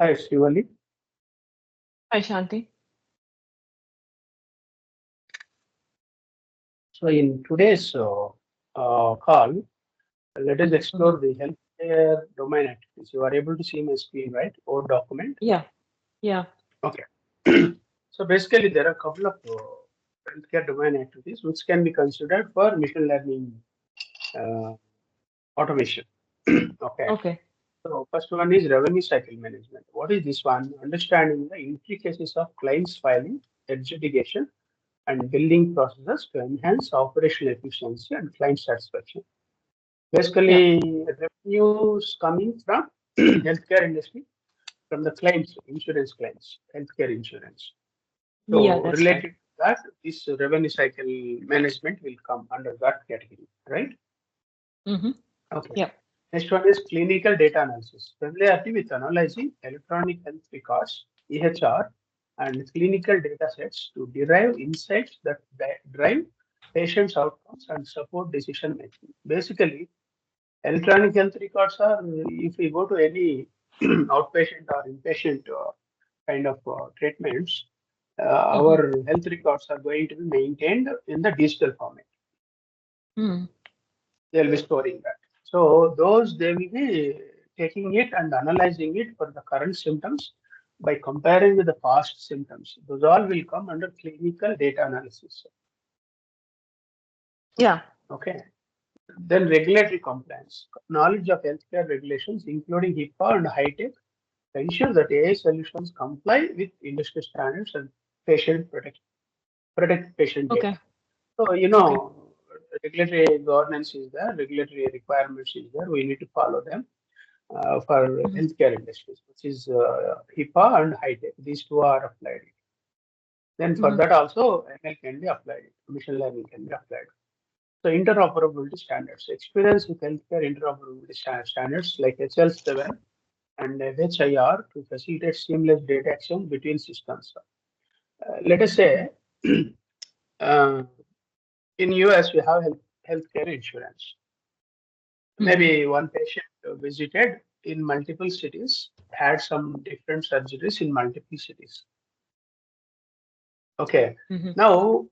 Hi, Shivali. Hi, Shanti. So in today's call, let us explore the healthcare domain activities. You are able to see my screen, right? Or document. Yeah, yeah. Okay. So basically, there are a couple of healthcare domain activities which can be considered for machine learning uh, automation. Okay. Okay. So first one is revenue cycle management. What is this one? Understanding the intricacies of claims filing, adjudication, and billing processes to enhance operational efficiency and client satisfaction. Yeah. Basically, revenues coming from healthcare industry, from the claims, insurance claims, healthcare insurance. Yeah, So that's right. related to that, this revenue cycle management will come under that category, right? Mm-hmm. Okay. Yeah. Next one is clinical data analysis. Familiarity with analyzing electronic health records, EHR, and clinical data sets to derive insights that drive patients' outcomes and support decision making. Basically, electronic health records are, if we go to any outpatient or inpatient kind of treatments, Mm-hmm. our health records are going to be maintained in the digital format. Mm. They'll be storing that. So those they will be taking it and analyzing it for the current symptoms by comparing with the past symptoms. Those all will come under clinical data analysis. Yeah. Okay. Then regulatory compliance, knowledge of healthcare regulations, including HIPAA and high-tech, ensure that AI solutions comply with industry standards and protect patient data. Okay. So, Okay. regulatory governance is there, regulatory requirements is there. We need to follow them for Mm-hmm. healthcare industries, which is HIPAA and high-tech. These two are applied. Then for Mm-hmm. that also, ML can be applied, machine learning can be applied. So interoperability standards, experience with healthcare interoperability standards like HL7 and HIR to facilitate seamless data exchange between systems. Let us say uh, in US we have healthcare insurance. Mm-hmm. Maybe one patient visited in multiple cities, had some different surgeries in multiple cities. Okay. Mm-hmm. Now,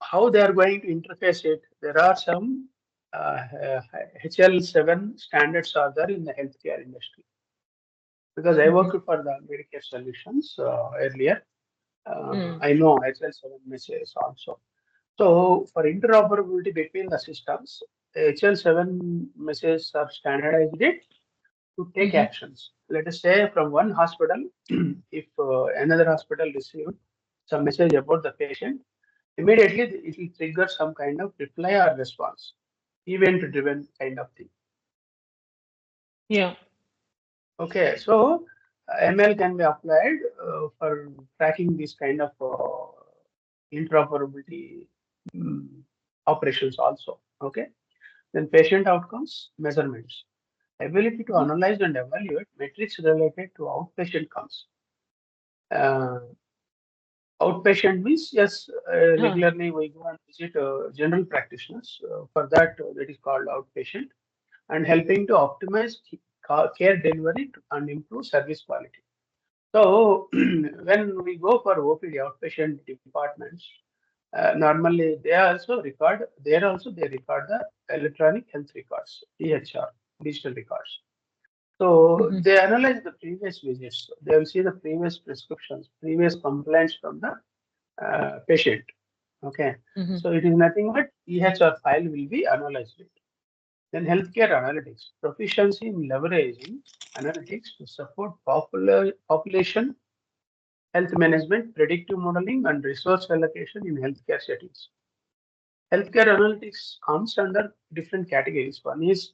how they are going to interface it? There are some HL7 standards are there in the healthcare industry. Because I Mm-hmm. worked for the Medicare Solutions earlier, Mm. I know HL7 messages also. So for interoperability between the systems, HL7 messages are standardized it to take Mm-hmm. actions. Let us say from one hospital, if another hospital received some message about the patient, immediately it will trigger some kind of reply or response, event-driven kind of thing. Yeah. Okay, so ML can be applied for tracking this kind of interoperability mm, operations also. Okay, then patient outcomes measurements, ability to Mm-hmm. analyze and evaluate metrics related to outpatient comes. Uh, Outpatient means yes, Huh. regularly we go and visit general practitioners. For that, that is called outpatient, and helping to optimize care delivery and improve service quality. So when we go for OPD, outpatient departments, normally they record the electronic health records, EHR, digital records. So Mm-hmm. they analyze the previous visits. They will see the previous prescriptions, previous complaints from the patient. Okay. Mm-hmm. So it is nothing but EHR file will be analyzed. Then healthcare analytics, proficiency in leveraging analytics to support population health management, predictive modeling, and resource allocation in healthcare settings. Healthcare analytics comes under different categories. One is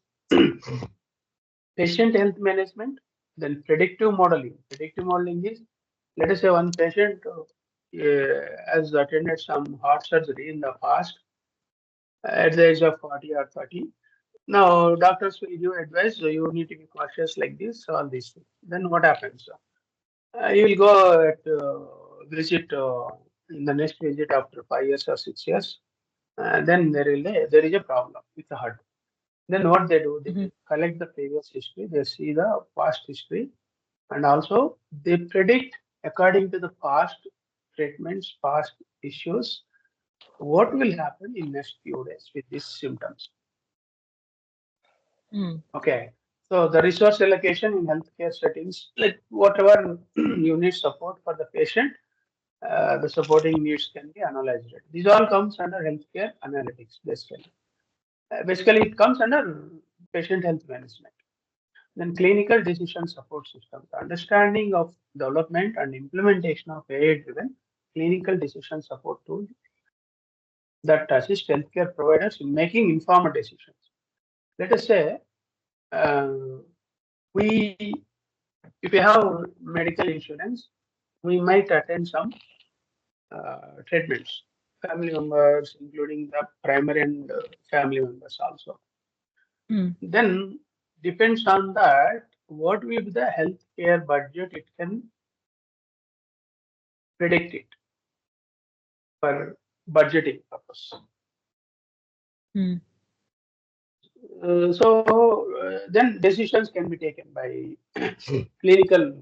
patient health management, then predictive modeling. Predictive modeling is, let us say, one patient has attended some heart surgery in the past at the age of 40 or 30. Now, doctors will give advice, so you need to be cautious like this, all these things. Then what happens? You will go at visit in the next visit after 5 years or 6 years. Then there is a problem with the heart. Then what they do? They Mm-hmm. collect the previous history. They see the past history and also they predict according to the past treatments, past issues, what will happen in next few days with these symptoms. Okay. So the resource allocation in healthcare settings, like whatever you need support for the patient, the supporting needs can be analyzed. These all comes under healthcare analytics, basically. Basically, it comes under patient health management. Then clinical decision support systems, understanding of development and implementation of AI-driven clinical decision support tools that assist healthcare providers in making informed decisions. Let us say uh, we, if we have medical insurance, we might attend some treatments, family members, including the primary and family members also. Then depends on that, what will be the healthcare budget it can predict it for budgeting purpose. Then decisions can be taken by clinical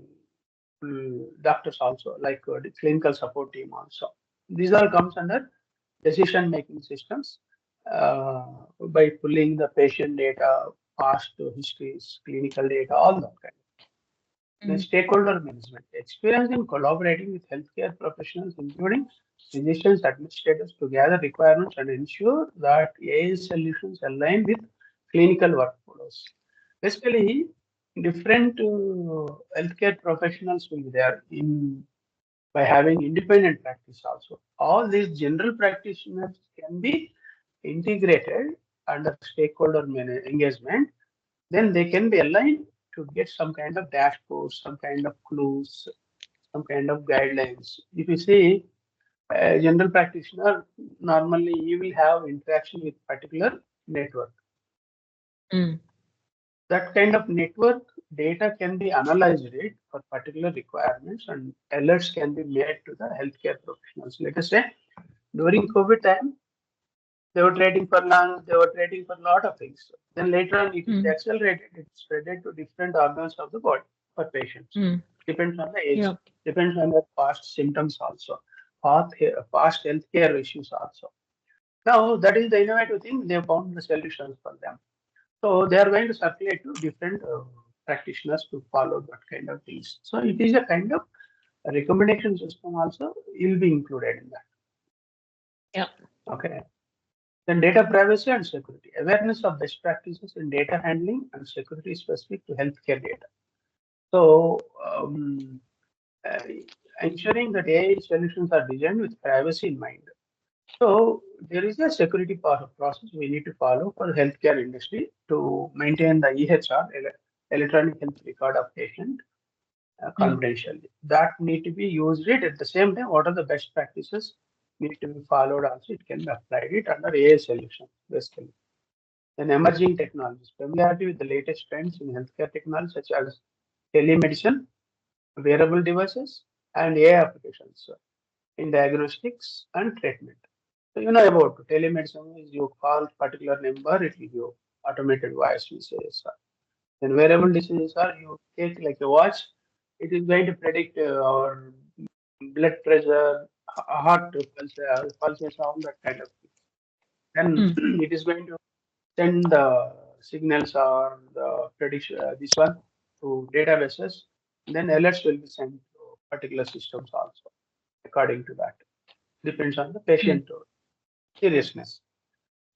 doctors also, like the clinical support team also. These all comes under decision making systems by pulling the patient data, past histories, clinical data, all that kind. Then stakeholder management, experience in collaborating with healthcare professionals, including physicians, administrators, to gather requirements and ensure that AI solutions align with clinical workflows. Basically, different healthcare professionals will be there in by having independent practice also. All these general practitioners can be integrated under stakeholder engagement, then they can be aligned to get some kind of dashboard, some kind of clues, some kind of guidelines. If you see a general practitioner, normally you will have interaction with particular network. That kind of network data can be analyzed it for particular requirements and alerts can be made to the healthcare professionals. Let us say during COVID time, they were trading for lungs, they were trading for a lot of things. Then later on, it is accelerated, it's spreaded to different organs of the body for patients. Depends on the age, depends on the past symptoms also, past healthcare issues also. Now, that is the innovative thing, they found the solutions for them. So they are going to circulate to different practitioners to follow that kind of things. So it is a kind of a recommendation system also will be included in that. Yeah. Okay. Then data privacy and security. Awareness of best practices in data handling and security specific to healthcare data. So uh, ensuring that AI solutions are designed with privacy in mind. So there is a security process we need to follow for the healthcare industry to maintain the EHR, electronic health record of patient, confidentially. That need to be used it at the same time. What are the best practices need to be followed? Also, it can be applied it under AI solution basically. Then emerging technologies, familiarity with the latest trends in healthcare technology such as telemedicine, wearable devices, and AI applications in diagnostics and treatment. So you know about telemedicine is you call particular number, it will give automated voice messages. Then wearable diseases are you take like a watch, it is going to predict our blood pressure, heart pulses, all that kind of thing. Then it is going to send the signals or the prediction this one to databases. Then alerts will be sent to particular systems also according to that. Depends on the patient seriousness.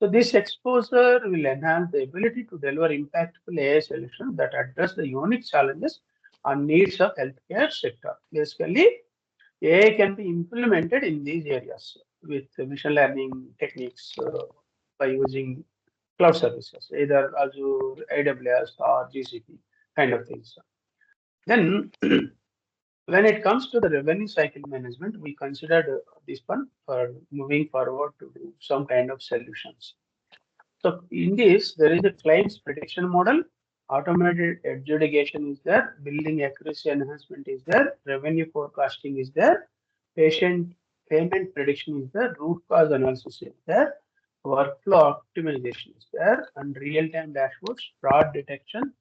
So this exposure will enhance the ability to deliver impactful AI solutions that address the unique challenges and needs of healthcare sector. Basically, AI can be implemented in these areas with machine learning techniques by using cloud services, either Azure, AWS, or GCP kind of things. Then, when it comes to the revenue cycle management, we considered this one for moving forward to do some kind of solutions. So in this, there is a claims prediction model, automated adjudication is there, billing accuracy enhancement is there, revenue forecasting is there, patient payment prediction is there, root cause analysis is there, workflow optimization is there, and real-time dashboards, fraud detection,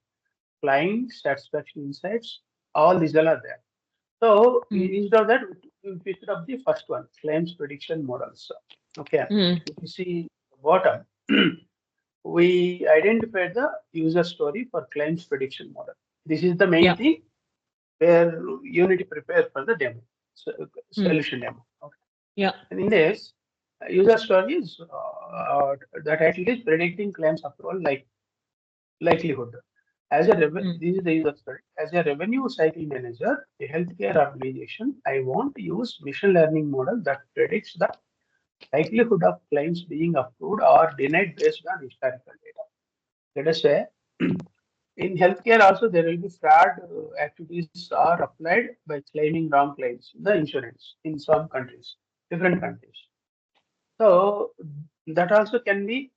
client satisfaction insights, All these all are there. So instead of that, we picked up the first one, claims prediction models. Okay, if you see the bottom, we identified the user story for claims prediction model. This is the main Yeah. thing where you need to prepare for the demo, solution demo. Okay. Yeah. And in this, user story is the title is predicting claims approval like likelihood. This is the user story. As a revenue cycle manager, a healthcare organization, I want to use machine learning model that predicts the likelihood of claims being approved or denied based on historical data. Let us say in healthcare also there will be fraud activities are applied by claiming wrong claims in the insurance in some countries, different countries. So that also can be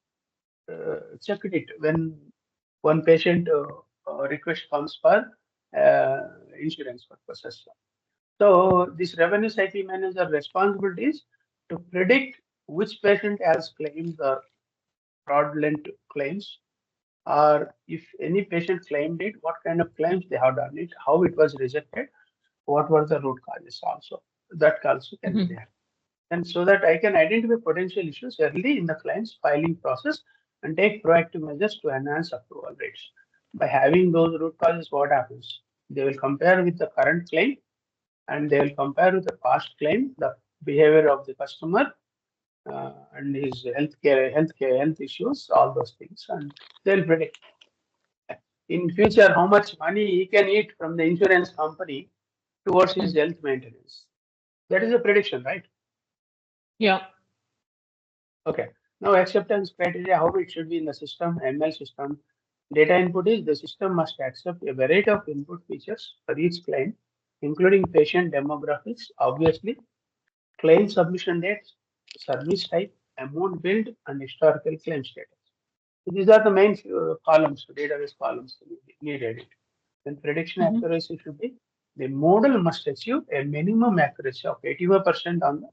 checked it when one patient request comes for insurance purposes. So this revenue cycle manager responsibility is to predict which patient has claims or fraudulent claims, or if any patient claimed it, what kind of claims they have done it, how it was rejected, what were the root causes also. That also can be there. And so that I can identify potential issues early in the client's filing process and take proactive measures to enhance approval rates. By having those root causes, what happens? They will compare with the current claim and they will compare with the past claim, the behavior of the customer, and his health issues, all those things, and they'll predict in future how much money he can eat from the insurance company towards his health maintenance. That is a prediction, right? Yeah. Okay. Now acceptance criteria, how it should be in the system, ML system. Data input is the system must accept a variety of input features for each claim, including patient demographics, obviously, claim submission dates, service type, amount billed, and historical claim status. So these are the main columns, database columns needed. Then prediction accuracy should be the model must achieve a minimum accuracy of 85% on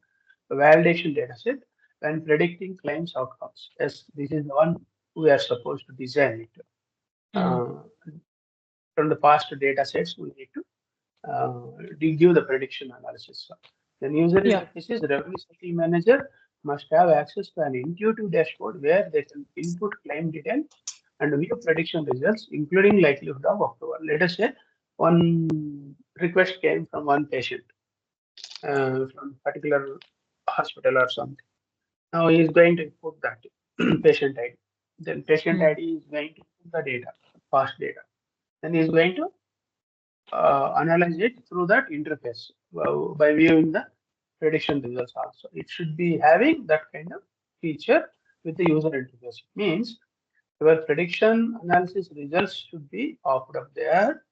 the validation dataset when predicting claims outcomes. Yes, this is the one we are supposed to design it. Uh, from the past data sets, we need to give the prediction analysis. Then user Yeah. interfaces, revenue cycle manager must have access to an intuitive dashboard where they can input claim detail and view prediction results, including likelihood of approval. Let us say one request came from one patient from particular hospital or something. Now he is going to put that patient ID. Then patient ID is going to put the data, past data. Then he is going to analyze it through that interface by viewing the prediction results also. It should be having that kind of feature with the user interface. It means your prediction analysis results should be popped up there.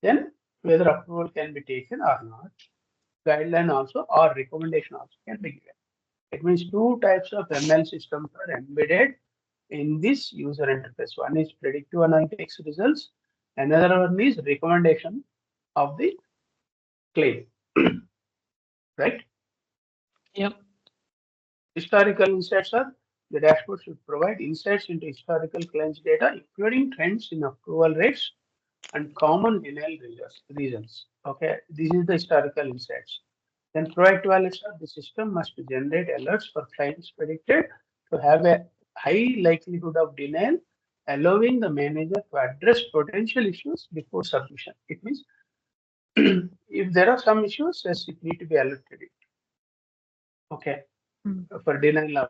Then whether approval can be taken or not, guideline also or recommendation also can be given. It means two types of ML systems are embedded in this user interface. One is predictive analytics results, another one is recommendation of the claim, right? Yep. Historical insights are the dashboard should provide insights into historical claims data, including trends in approval rates and common denial reasons. Okay, this is the historical insights. Then proactive alerts are the system must generate alerts for claims predicted to have a high likelihood of denial, allowing the manager to address potential issues before submission. It means if there are some issues, yes, it need to be alerted. Okay, for denial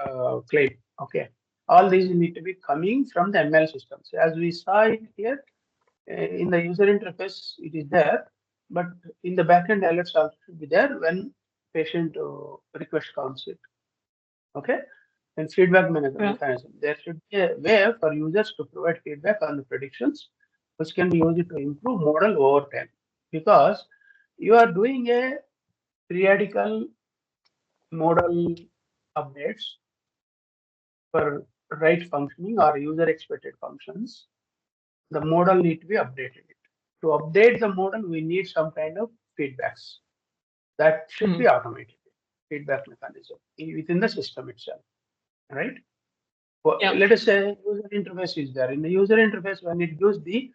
of claim. Okay, all these need to be coming from the ML systems. As we saw it here in the user interface, it is there, but in the backend alerts also should be there when patient request comes in. Okay, and feedback Yeah. mechanism. There should be a way for users to provide feedback on the predictions, which can be used to improve model over time. Because you are doing a periodical model updates for right functioning or user expected functions, the model need to be updated. To update the model, we need some kind of feedbacks that should be automated. Feedback mechanism within the system itself, right? Well, Yeah. let us say user interface is there. In the user interface, when it gives the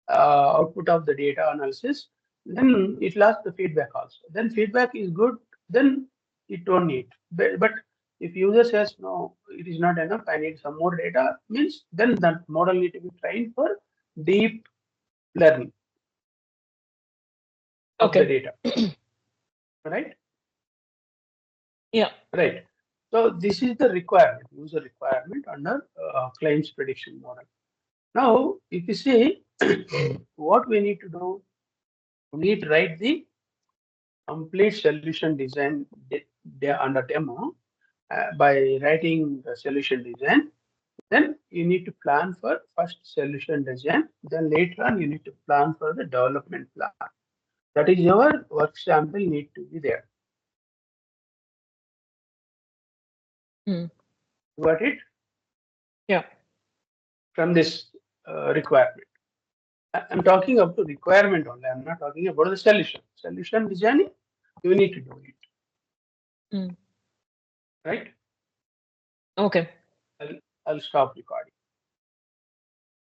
output of the data analysis, then it lost the feedback also. Then feedback is good, then it don't need. But if user says no, it is not enough, I need some more data, means then that model need to be trained for deep learning of the Okay. data, right? Yeah. Right. So this is the requirement, user requirement under claims prediction model. Now, if you see what we need to do, we need to write the complete solution design under demo. By writing the solution design, then you need to plan for first solution design. Then later on, you need to plan for the development plan. That is your work sample need to be there. Hmm. Got it? Yeah. From this requirement. I'm talking about the requirement only. I'm not talking about the solution. Solution designing, you need to do it. Hmm. Right? Okay. I'll stop recording.